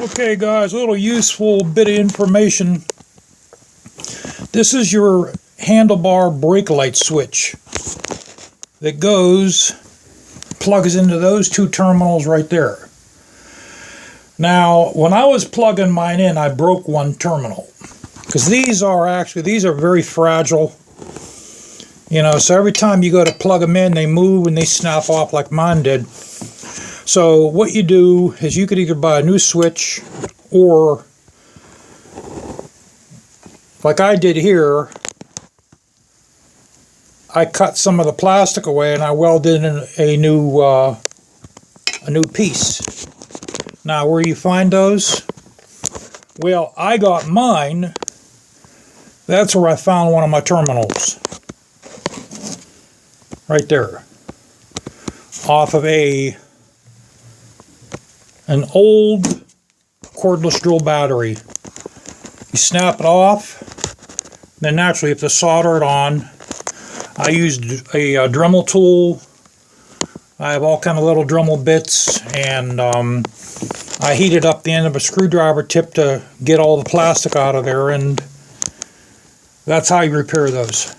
Okay guys, a little useful bit of information. This is your handlebar brake light switch that plugs into those two terminals right there. Now, when I was plugging mine in, I broke one terminal because these are very fragile. You know, so every time you go to plug them in, they move and they snap off like mine did. So what you do is you could either buy a new switch, or like I did here, I cut some of the plastic away and I welded in a new piece. Now, where you find those? Well, I got mine. That's where I found one of my terminals. Right there. Off of an old cordless drill battery. You snap it off, then naturally you have to solder it on. I used a Dremel tool. I have all kind of little Dremel bits, and I heated up the end of a screwdriver tip to get all the plastic out of there, and that's how you repair those.